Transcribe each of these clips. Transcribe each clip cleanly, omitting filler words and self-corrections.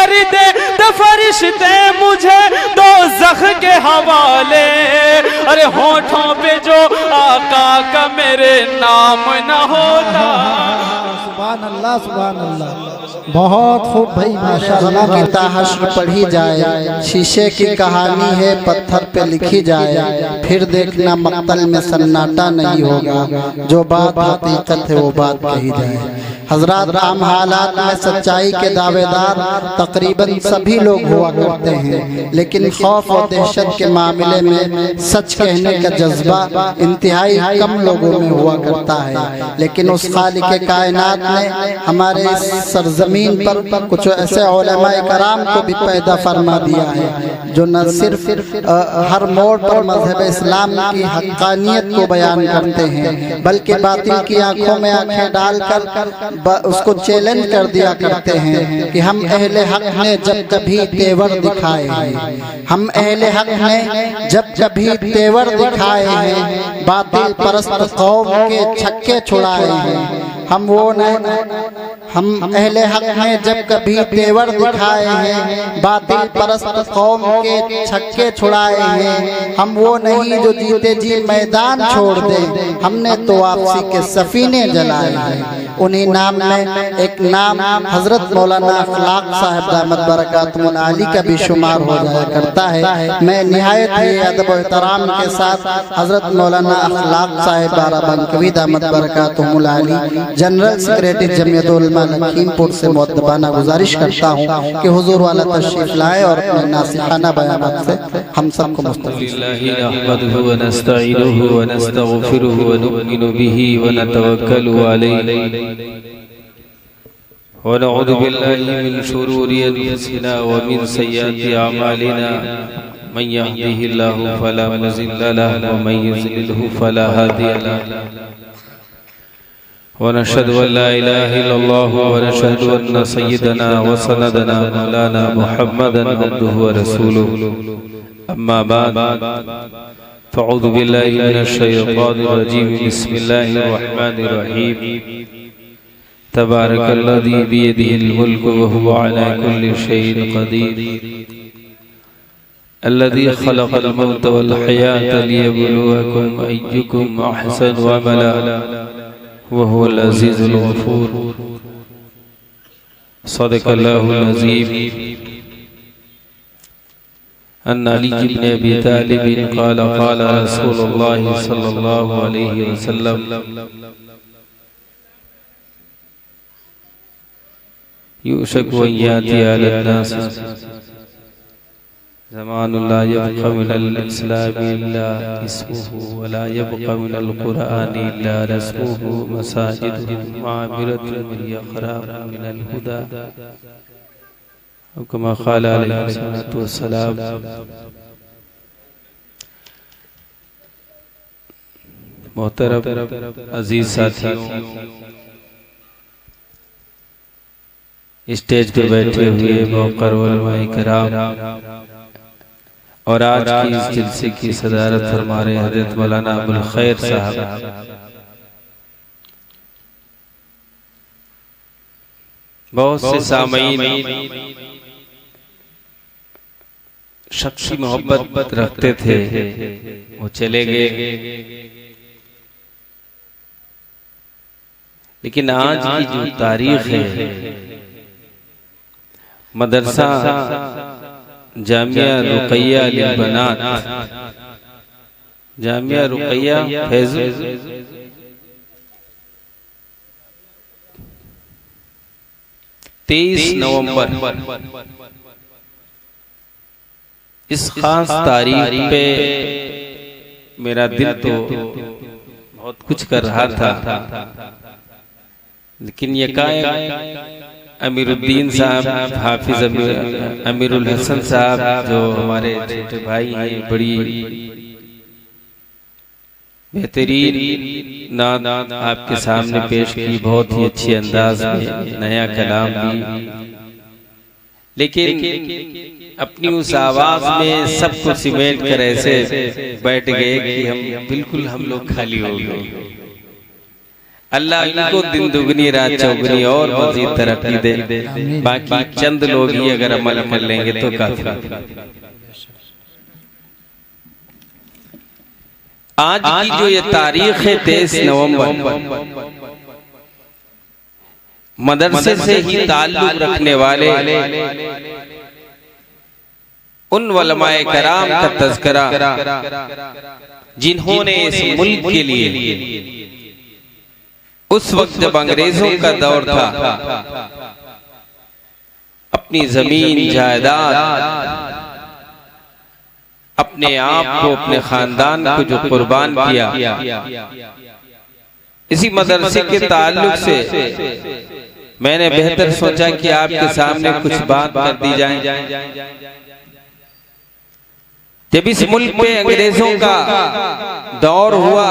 कर दे तो फरिश्ते मुझे दोज़ख के हवाले। अरे होठों पे जो आका का मेरे नाम न होता। सुभान अल्लाह, सुभान अल्लाह। बहुत खूब भाई, माशाअल्लाह। की ताहश्र पढ़ी जाए, शीशे की कहानी है पत्थर पे लिखी जाए, फिर देखना मक्तल में सन्नाटा नहीं होगा, जो बात हकीकत है वो बात कही जाए। हजरात, आम हालात में सच्चाई के दावेदार तकरीबन सभी लोग हुआ करते हैं, लेकिन खौफ और दहशत के मामले में सच कहने का जज्बा इंतहाई कम लोगों में हुआ करता है। लेकिन उस खालिक कायनात ने हमारे इस सरजमीन पर कुछ ऐसे उलमाए कराम को भी पैदा फरमा दिया है, जो न सिर्फ हर मोड़ पर मजहब इस्लाम की हक्कानियत को बयान करते हैं, बल्कि बातिल की आंखों में आंखें डालकर उसको चैलेंज कर दिया करते हैं कि हम अहले हक ने जब कभी तेवर दिखाए हैं, हम अहले हक ने जब कभी तेवर दिखाए हैं, बातिल परस्त कौम के छक्के छुड़ाए हैं। हम वो नहीं, हम अहले हक ने जब कभी तेवर दिखाए हैं, बातिल परस्त कौम के छक्के छुड़ाए हैं। हम वो नहीं जो जीते जी मैदान छोड़ दें, हमने तो वापसी के सफीने जलाए हैं। उन्हीं नाम में एक नाम हजरत मौलाना अखलाक साहब दामत बरकातुहुल आली का भी शुमार हो जाया करता है। मैं निहायत ही अदब और एहतराम के साथ हजरत मौलाना अखलाक साहब बाराबंकवी दामत बरकातुहुल आली जनरल सेक्रेटरी जमीयत उलमा लखीमपुर से मुअद्दबाना गुजारिश करता हूँ कि हुजूर वाला तशरीफ लाए और अपने नासिहाना बयानात से हम सबको मुस्तफ़ीद। वनऊज़ु बिल्लाहि मिन शुरूरि अन्फुसिना व मिन सय्यिआति अअमालिना मन यहदिहिल्लाहु फला मुज़िल्ल लहु व मन युज़लिल्हु फला हादिय लहु। वनशहदु अन ला इलाहा इल्लल्लाह व नशहदु अन्न सय्यिदना व सनदना मौलाना मुहम्मदन अब्दुहु व रसूलुहु। अम्मा बाद, फ़अऊज़ु बिल्लाहि मिनश शैतानिर रजीम। बिस्मिल्लाहिर रहमानिर रहीम। तबारकल्लज़ी बियदिहिल मुल्कु व हुवा अला कुल्लि शैइन क़दीर। अल्लज़ी ख़लक़ल मौत वल हयात लियब्लुवकुम अय्युकुम अहसनु अमला व हुवल अज़ीज़ुल गफ़ूर। सदक़ल्लाहुल अज़ीम। अन अली इब्न अबी तालिब क़ाल क़ाल रसूलुल्लाह सल्लल्लाहु अलैहि वसल्लम युशकु अन याति अलन्नास ज़मानुन ला यब्क़ा मिनल इस्लामी इल्ला इस्मुहु व ला यब्क़ा मिनल क़ुरआनी इल्ला रस्मुहु मसाजिदुहुम मामिरतुन यक़राबुन मिनल हुदा कमा क़ाल अलैहि सल्लतु वस्सलाम। मोहतरम अजीज साथियों, स्टेज पे बैठे हुए मौक़र उलमाए किराम और आज की इस जलसे की सदारत फरमाए हज़रत मौलाना अबुल खैर साहब, बहुत से सामईन शख्सी मोहब्बत रखते थे, वो चले गए। लेकिन आज की जो तारीख है, मदरसा जामिया रुकैया लिल बनात, जामिया रुकैया फैज़ 23 नवंबर इस खास तारीख पे मेरा दिल तो बहुत कुछ कर रहा था, लेकिन यकायक अमीरुद्दीन साहब, हाफिज अमीरुल हसन साहब जो हमारे छोटे भाई हैं, बड़ी बेहतरीन नात आपके सामने पेश की, बहुत ही अच्छे अंदाज में नया कलाम भी, लेकिन अपनी उस आवाज में सब कुछ सिमेट कर ऐसे बैठ गए कि हम बिल्कुल हम लोग खाली हो गए। अल्लाह इनको दिन दुगनी रात चौगनी और मजीद तरक्की दे। बाकी चंद लोग ही अगर अमल कर लेंगे तो काफी। आज की जो ये तारीख है 23 नवंबर, मदरसे से ही ताल्लुक रखने वाले उन उलमाए कराम का तज़किरा जिन्होंने इस मुल्क के लिए उस वक्त जब अंग्रेजों का दौर था अपनी जमीन जायदाद, अपने आप को, अपने खानदान को जो कुर्बान किया, इसी मदरसे के ताल्लुक से मैंने बेहतर सोचा कि आपके सामने कुछ बात कर दी जाए। जब इस मुल्क में अंग्रेजों का दौर हुआ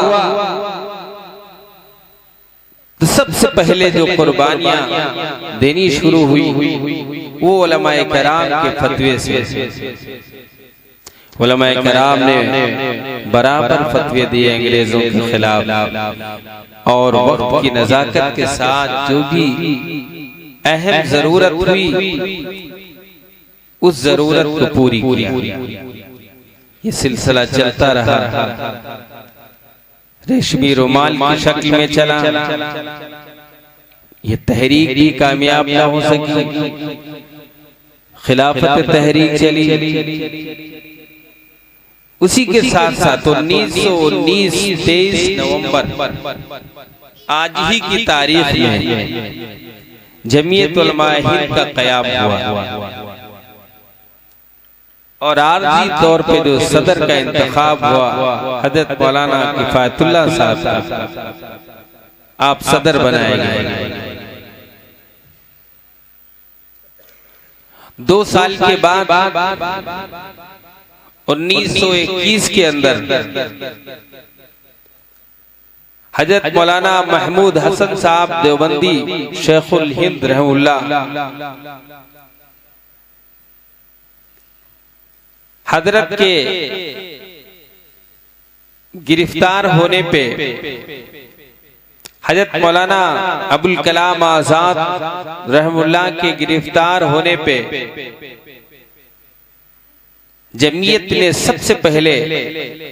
तो सबसे पहले जो कुर्बानियां देनी शुरू हुई वो उलमाए कराम के फतवे से। उलमाए कराम ने बराबर फतवे दिए अंग्रेजों के खिलाफ, और वक्त की नजाकत के साथ जो भी अहम जरूरत हुई उस जरूरत को पूरी किया। ये सिलसिला चलता रहा, रेशमी रुमाल की शक्ल में चला। ये तहरीक भी कामयाब ना हो सकी, खिलाफत तहरीक चली। उसी के साथ साथ 1919 23 नवंबर आज ही की तारीख में जमीयत उलमाए हिंद का क़याम हुआ, और आरजी तौर पे जो सदर का इंतखाब हुआ हजरत मौलाना किफायतुल्लाह साहब का, आप सदर बनाए गए। 2 साल के बाद 1921 के अंदर हजरत मौलाना महमूद हसन साहब देवबंदी शेखुल हिंद रहमुल्लाह हजरत के गिरफ्तार होने पे हजरत मौलाना अबुल कलाम आजाद रहमुल्लाह के गिरफ्तार होने पे जमीयत ने सबसे पहले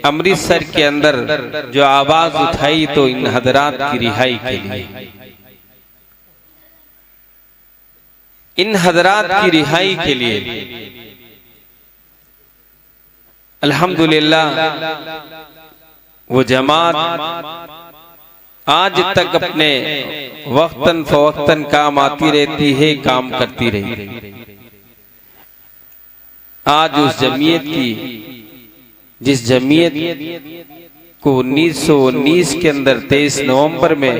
अमृतसर के अंदर जो आवाज उठाई तो इन हजरात की रिहाई के लिए, इन हजरात की रिहाई के लिए अल्हम्दुलिल्लाह वो जमात आज तक अपने वक्तन फवक्तन काम आती रहती है, काम करती रही। आज उस जमीयत की, जिस जमीयत को 1919 के अंदर 23 नवंबर में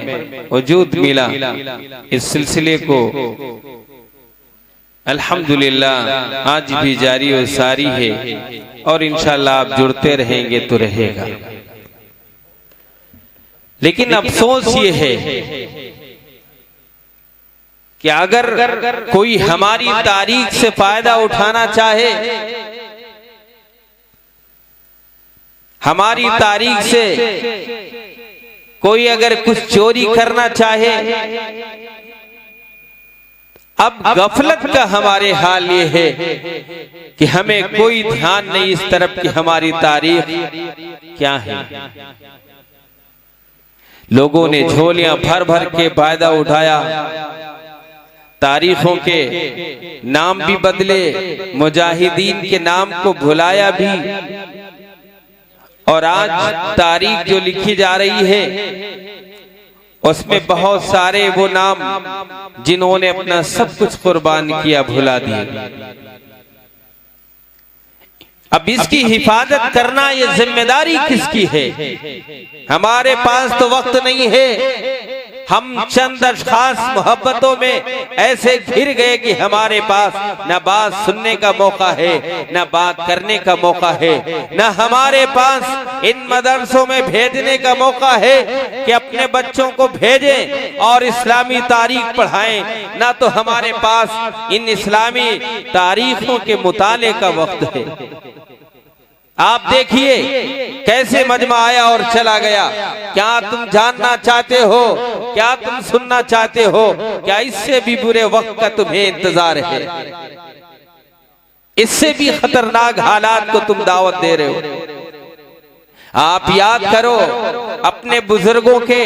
वजूद मिला, इस सिलसिले को अल्हम्दुलिल्लाह आज भी जारी और सारी है, और इंशाअल्लाह आप जुड़ते रहेंगे तो रहेगा। लेकिन अफसोस ये है कि अगर कोई हमारी तारीख से फायदा उठाना चाहे, हमारी तारीख से कोई अगर कुछ चोरी करना चाहे, अब गफलत का हमारे हाल ये है कि हमें कोई ध्यान नहीं इस तरफ कि हमारी तारीख क्या है। लोगों ने झोलियां भर भर के फायदा उठाया, तारीखों के नाम भी बदले, मुजाहिदीन के नाम को भुलाया भी, और आज तारीख जो लिखी जा रही है उसमें बहुत सारे वो नाम जिन्होंने अपना सब कुछ कुर्बान किया भुला दिए। अब इसकी हिफाजत करना ये जिम्मेदारी किसकी है? हमारे पास तो वक्त नहीं है, हम चंद खास मोहब्बतों में ऐसे घिर गए कि हमारे पास न बात सुनने का मौका है, न बात करने का मौका है, न हमारे पास इन मदरसों में भेजने का मौका है कि अपने बच्चों को भेजें और इस्लामी तारीख पढ़ाएं, न तो हमारे पास इन इस्लामी तारीखों के मुताले का वक्त है। आप देखिए कैसे मजमा आया और चला गया। क्या तुम जानना चाहते हो, क्या तुम सुनना चाहते हो, क्या इससे भी बुरे वक्त का तुम्हें इंतजार है? इससे भी खतरनाक हालात को तुम दावत दे रहे हो। आप याद करो अपने बुजुर्गों के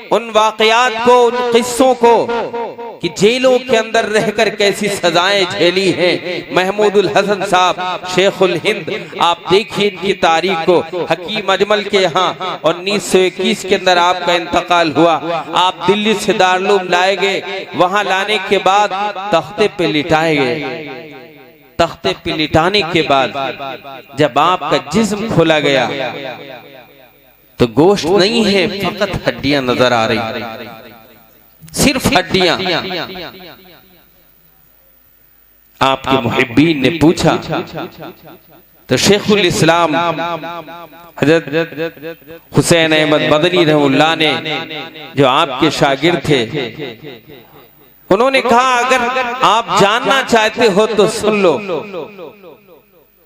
उन वाकयात को, उन किस्सों को कि जेलों के अंदर रहकर कैसी सजाएं झेली हैं। महमूदुल हसन साहब शेखुल हिंद, आप देखिए इनकी तारीख को। हकीम अजमल के यहाँ 1921 के अंदर आपका इंतकाल हुआ। आप दिल्ली से दारुल लाए गए, वहां लाने के बाद तख्ते पे लिटाए गए। तख्ते पे लिटाने के बाद जब आपका जिस्म खोला गया तो गोश्त नहीं है, फकत हड्डियां नजर आ रही, सिर्फ हड्डियां। आपके मुहिब्बीन ने पूछा तो शेखुल इस्लाम हजरत हुसैन अहमद मदनी रहमतुल्लाह ने, जो आपके शागिर्द थे, उन्होंने कहा अगर आप जानना चाहते हो तो सुन लो।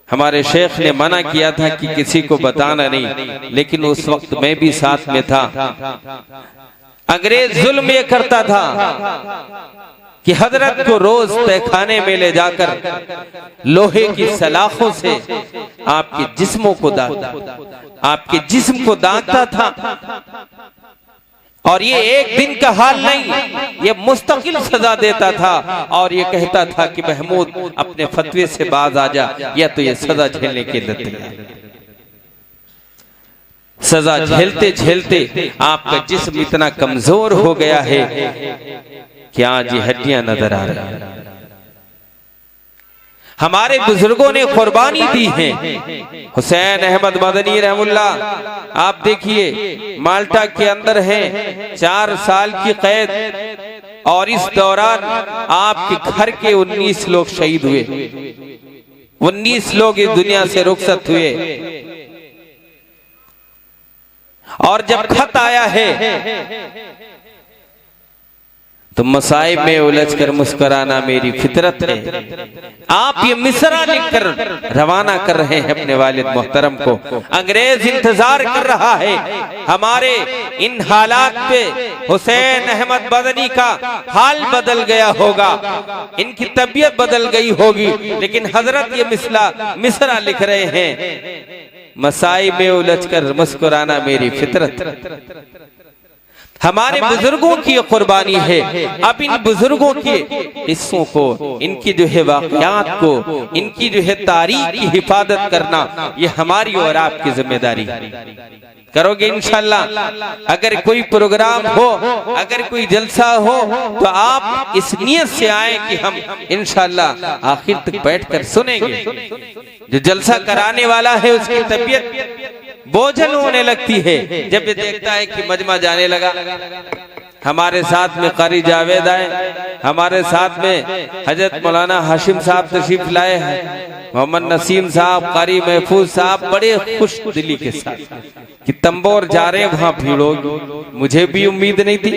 हमारे शेख ने मना किया था कि किसी को बताना नहीं, लेकिन उस वक्त मैं भी साथ में था। अंग्रेज जुल्म ये करता था कि हजरत को रोज तहखाने में ले जाकर लोहे की सलाखों से आपके जिस्मों को दागता, आपके जिस्म को दागता था। और ये एक दिन का हाल नहीं, ये मुस्तकिल सजा देता था और ये कहता था कि महमूद अपने फतवे से बाज आ जा, या तो ये सजा झेलने के लिए तैयार। सजा झेलते झेलते आपका जिस्म इतना कमजोर हो गया है कि आज ये हड्डियां नजर आ रही हैं। हमारे बुजुर्गों ने कुर्बानी दी है। हुसैन अहमद मदनी रहमुल्लाह आप देखिए माल्टा के अंदर हैं, 4 साल की कैद, और इस दौरान आपके घर के 19 लोग शहीद हुए, 19 लोग इस दुनिया से रुखसत हुए। और जब खत आया है तो मसाइब में उलझकर मुस्कुराना मेरी फितरत है। आप ये मिसरा लिखकर रवाना कर रहे हैं अपने वालिद मोहतरम को। अंग्रेज इंतजार कर रहा है हमारे इन हालात पे। हुसैन अहमद मदनी का हाल बदल गया होगा, इनकी तबीयत बदल गई होगी, लेकिन हजरत ये मिसरा लिख रहे हैं, मसाइब में उलझकर मुस्कुराना मेरी फितरत। हमारे बुजुर्गों की कुर्बानी है। अब इन बुजुर्गों के हिस्सों को, इनकी जो है वाक़यात को, इनकी जो है तारीख की हिफाजत करना, ये हमारी और आपकी जिम्मेदारी। करोगे इंशाल्लाह। अगर कोई प्रोग्राम हो, अगर कोई जलसा हो, तो आप इस नियत से आए कि हम इंशाल्लाह आखिर तक बैठकर सुनेंगे। जो जलसा कराने वाला है उसकी तबीयत बोझल होने लगती है जब ये देखता है कि मजमा जाने लगा। हमारे साथ में कारी जावेद आए, हमारे साथ में हजरत मौलाना हाशिम साहब तशरीफ लाए हैं, मोहम्मद नसीम साहब, कारी महफूज साहब, बड़े खुश दिली के साथ कि तंबोर जा रहे हैं, वहां भीड़ होगी। मुझे भी उम्मीद नहीं थी।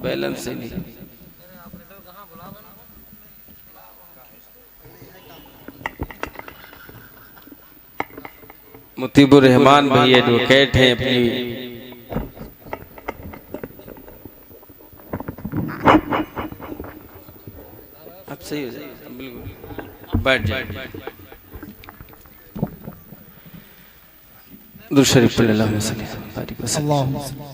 बैलेंस नहीं। मुतीबुर रहमान भाई एडवोकेट हैं, अपनी अब सही हो जाएगा, बिल्कुल बैठ जाए। दुरूद शरीफ पढ़, अल्लाहुम्मा सल्ली अला